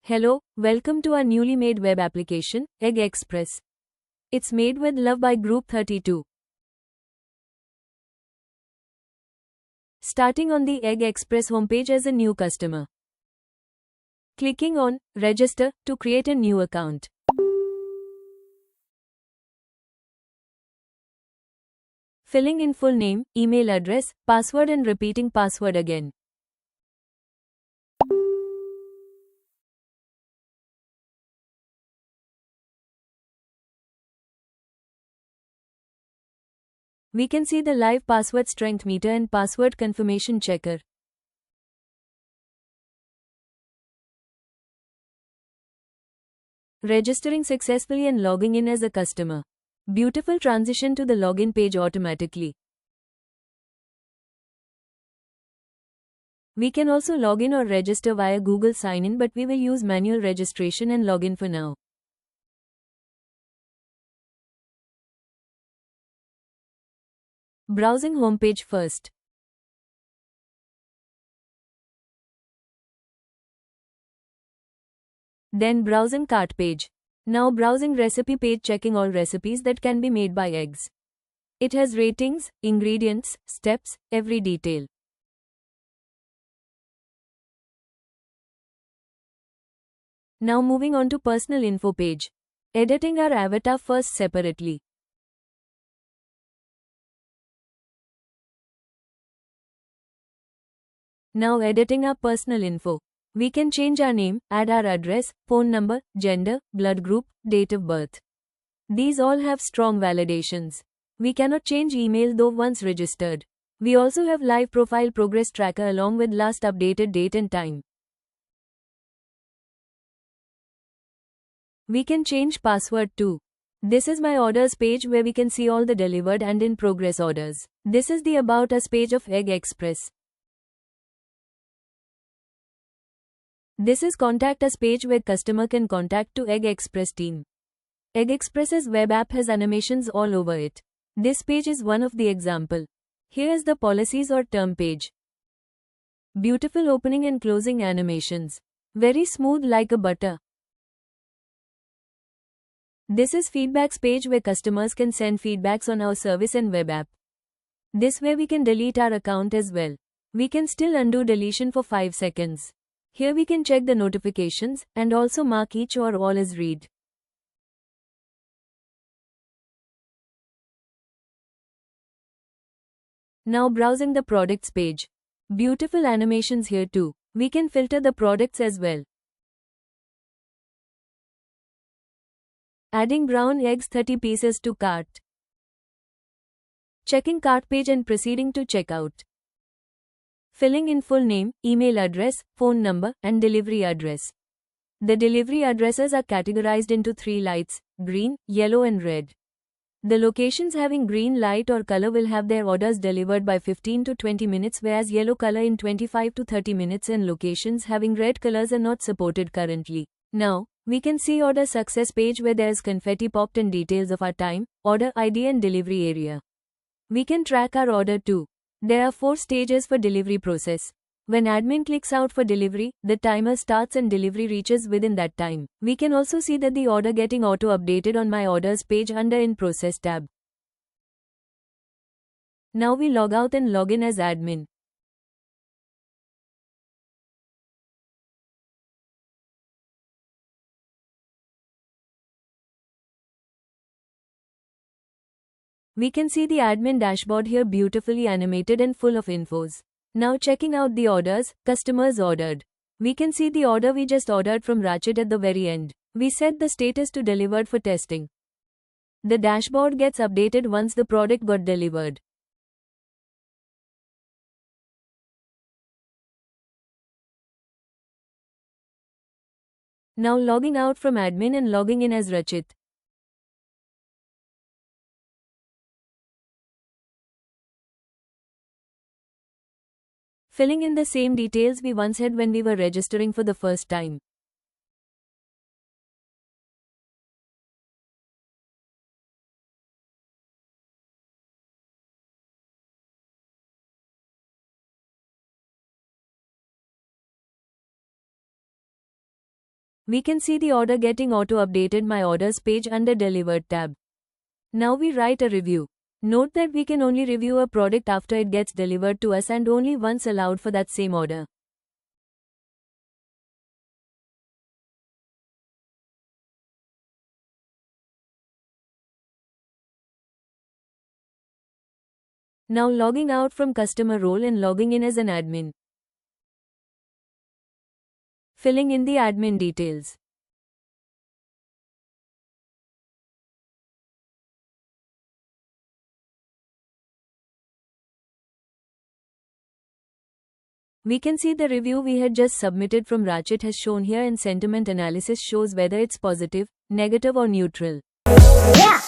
Hello, welcome to our newly made web application, Egg Express. It's made with love by Group 32. Starting on the Egg Express homepage as a new customer. Clicking on Register to create a new account. Filling in full name, email address, password and repeating password again. We can see the live password strength meter and password confirmation checker. Registering successfully and logging in as a customer. Beautiful transition to the login page automatically. We can also log in or register via Google Sign-in, but we will use manual registration and login for now. Browsing homepage first. Then browsing cart page. Now browsing recipe page, checking all recipes that can be made by eggs. It has ratings, ingredients, steps, every detail. Now moving on to personal info page. Editing our avatar first separately. Now editing our personal info. We can change our name, add our address, phone number, gender, blood group, date of birth. These all have strong validations. We cannot change email though once registered. We also have live profile progress tracker along with last updated date and time. We can change password too. This is my orders page where we can see all the delivered and in progress orders. This is the About Us page of Egg Express. This is Contact Us page where customer can contact to Egg Express team. Egg Express's web app has animations all over it. This page is one of the example. Here is the policies or term page. Beautiful opening and closing animations. Very smooth like a butter. This is feedbacks page where customers can send feedbacks on our service and web app. This way we can delete our account as well. We can still undo deletion for 5 seconds. Here we can check the notifications and also mark each or all as read. Now browsing the products page. Beautiful animations here too. We can filter the products as well. Adding brown eggs 30 pieces to cart. Checking cart page and proceeding to checkout. Filling in full name, email address, phone number, and delivery address. The delivery addresses are categorized into 3 lights, green, yellow and red. The locations having green light or color will have their orders delivered by 15 to 20 minutes, whereas yellow color in 25 to 30 minutes, and locations having red colors are not supported currently. Now, we can see order success page where there is confetti popped and details of our time, order ID and delivery area. We can track our order too. There are 4 stages for delivery process. When admin clicks out for delivery, the timer starts and delivery reaches within that time. We can also see that the order getting auto updated on my orders page under in process tab. Now we log out and log in as admin. We can see the admin dashboard here, beautifully animated and full of infos. Now checking out the orders, customers ordered. We can see the order we just ordered from Ratchet at the very end. We set the status to delivered for testing. The dashboard gets updated once the product got delivered. Now logging out from admin and logging in as Rachit. Filling in the same details we once had when we were registering for the first time. We can see the order getting auto-updated my orders page under Delivered tab. Now we write a review. Note that we can only review a product after it gets delivered to us and only once allowed for that same order. Now logging out from customer role and logging in as an admin. Filling in the admin details. We can see the review we had just submitted from Rachit has shown here, and sentiment analysis shows whether it's positive, negative or neutral. Yeah.